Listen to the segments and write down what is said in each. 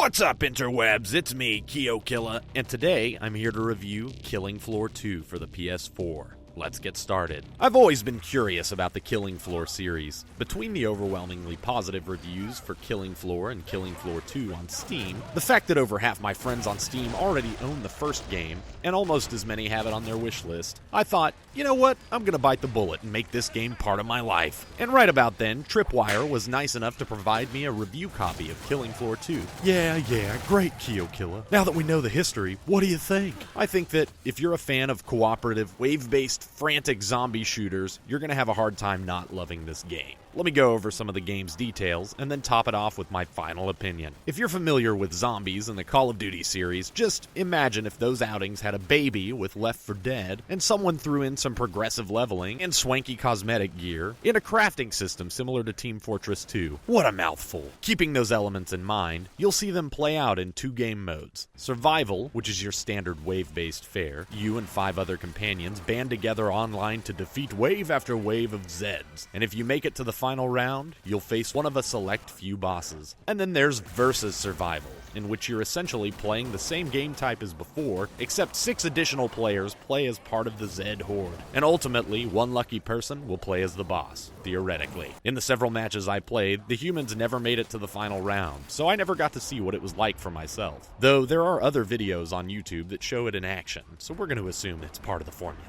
What's up, interwebs? It's me, XoXo, and today I'm here to review Killing Floor 2 for the PS4. Let's get started. I've always been curious about the Killing Floor series. Between the overwhelmingly positive reviews for Killing Floor and Killing Floor 2 on Steam, the fact that over half my friends on Steam already own the first game, and almost as many have it on their wish list, I thought, you know what, I'm gonna bite the bullet and make this game part of my life. And right about then, Tripwire was nice enough to provide me a review copy of Killing Floor 2. Yeah, great, XoXo. Now that we know the history, what do you think? I think that if you're a fan of cooperative, wave-based, frantic zombie shooters, you're gonna have a hard time not loving this game. Let me go over some of the game's details, and then top it off with my final opinion. If you're familiar with zombies in the Call of Duty series, just imagine if those outings had a baby with Left 4 Dead, and someone threw in some progressive leveling and swanky cosmetic gear in a crafting system similar to Team Fortress 2. What a mouthful. Keeping those elements in mind, you'll see them play out in two game modes. Survival, which is your standard wave-based fare. You and 5 other companions band together online to defeat wave after wave of Zeds, and if you make it to the final round, you'll face one of a select few bosses. And then there's Versus Survival, in which you're essentially playing the same game type as before, except 6 additional players play as part of the Zed Horde. And ultimately, one lucky person will play as the boss, theoretically. In the several matches I played, the humans never made it to the final round, so I never got to see what it was like for myself. Though there are other videos on YouTube that show it in action, so we're going to assume it's part of the formula.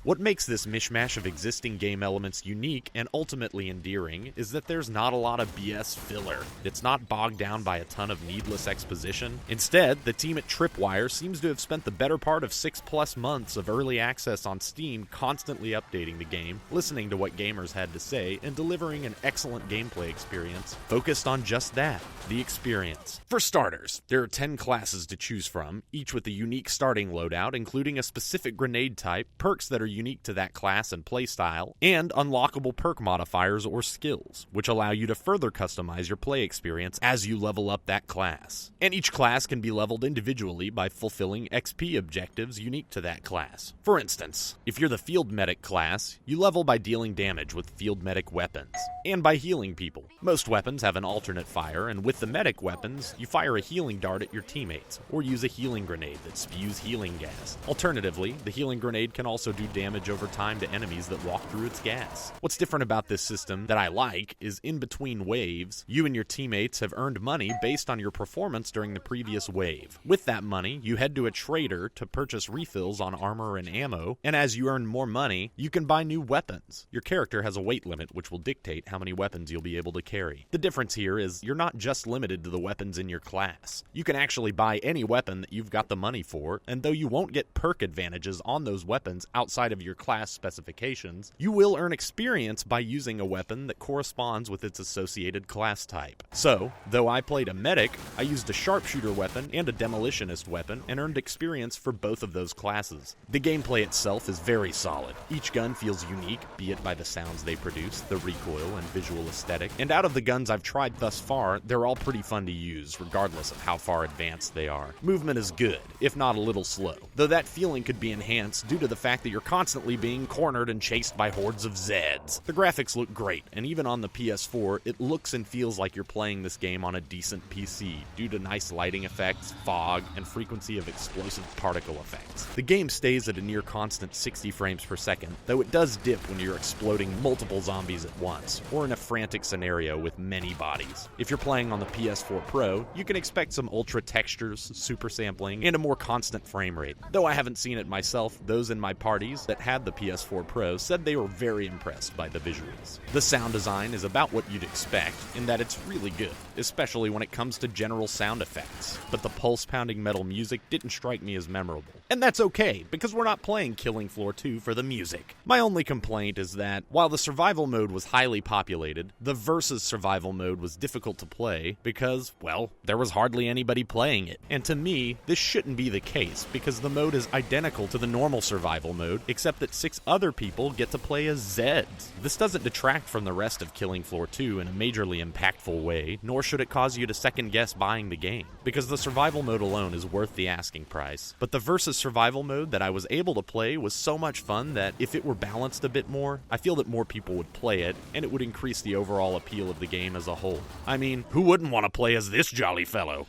What makes this mishmash of existing game elements unique and ultimately endearing is that there's not a lot of BS filler. It's not bogged down by a ton of needless exposition. Instead, the team at Tripwire seems to have spent the better part of 6+ months of early access on Steam constantly updating the game, listening to what gamers had to say, and delivering an excellent gameplay experience focused on just that, the experience. For starters, there are 10 classes to choose from, each with a unique starting loadout, including a specific grenade type, perks that are unique to that class and playstyle, and unlockable perk modifiers or skills, which allow you to further customize your play experience as you level up that class. And each class can be leveled individually by fulfilling XP objectives unique to that class. For instance, if you're the Field Medic class, you level by dealing damage with Field Medic weapons, and by healing people. Most weapons have an alternate fire, and with the Medic weapons, you fire a healing dart at your teammates, or use a healing grenade that spews healing gas. Alternatively, the healing grenade can also do damage over time to enemies that walk through its gas. What's different about this system that I like is in between waves, you and your teammates have earned money based on your performance during the previous wave. With that money, you head to a trader to purchase refills on armor and ammo, and as you earn more money, you can buy new weapons. Your character has a weight limit which will dictate how many weapons you'll be able to carry. The difference here is you're not just limited to the weapons in your class. You can actually buy any weapon that you've got the money for, and though you won't get perk advantages on those weapons outside of your class specifications, you will earn experience by using a weapon that corresponds with its associated class type. So, though I played a medic, I used a sharpshooter weapon and a demolitionist weapon and earned experience for both of those classes. The gameplay itself is very solid. Each gun feels unique, be it by the sounds they produce, the recoil, and visual aesthetic, and out of the guns I've tried thus far, they're all pretty fun to use, regardless of how far advanced they are. Movement is good, if not a little slow, though that feeling could be enhanced due to the fact that you're constantly being cornered and chased by hordes of Zeds. The graphics look great, and even on the PS4, it looks and feels like you're playing this game on a decent PC, due to nice lighting effects, fog, and frequency of explosive particle effects. The game stays at a near constant 60 frames per second, though it does dip when you're exploding multiple zombies at once, or in a frantic scenario with many bodies. If you're playing on the PS4 Pro, you can expect some ultra textures, super sampling, and a more constant frame rate. Though I haven't seen it myself, those in my parties that had the PS4 Pro said they were very impressed by the visuals. The sound design is about what you'd expect, in that it's really good, especially when it comes to general sound effects, but the pulse-pounding metal music didn't strike me as memorable. And that's okay, because we're not playing Killing Floor 2 for the music. My only complaint is that, while the survival mode was highly populated, the Versus Survival mode was difficult to play because, well, there was hardly anybody playing it. And to me, this shouldn't be the case, because the mode is identical to the normal survival mode, except that 6 other people get to play as Zeds. This doesn't detract from the rest of Killing Floor 2 in a majorly impactful way, nor should it cause you to second-guess buying the game, because the survival mode alone is worth the asking price. But the versus survival mode that I was able to play was so much fun that if it were balanced a bit more, I feel that more people would play it, and it would increase the overall appeal of the game as a whole. I mean, who wouldn't want to play as this jolly fellow?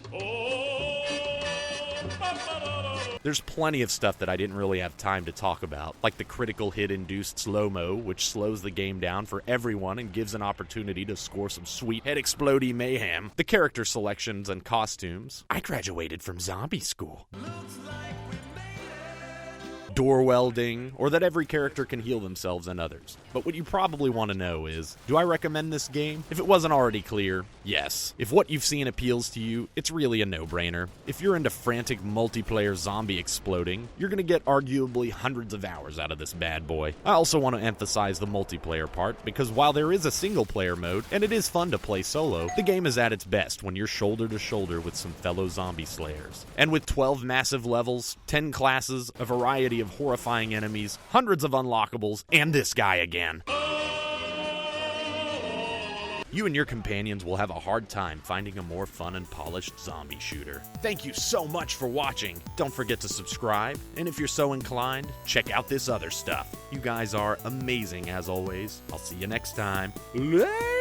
There's plenty of stuff that I didn't really have time to talk about, like the critical hit-induced slow-mo, which slows the game down for everyone and gives an opportunity to score some sweet head-explodey mayhem, the character selections and costumes. I graduated from zombie school. Door welding, or that every character can heal themselves and others. But what you probably want to know is, do I recommend this game? If it wasn't already clear, yes. If what you've seen appeals to you, it's really a no-brainer. If you're into frantic multiplayer zombie exploding, you're going to get arguably hundreds of hours out of this bad boy. I also want to emphasize the multiplayer part, because while there is a single-player mode, and it is fun to play solo, the game is at its best when you're shoulder to shoulder with some fellow zombie slayers. And with 12 massive levels, 10 classes, a variety of horrifying enemies, hundreds of unlockables, and this guy again. You and your companions will have a hard time finding a more fun and polished zombie shooter. Thank you so much for watching. Don't forget to subscribe, and if you're so inclined, check out this other stuff. You guys are amazing as always. I'll see you next time. Later!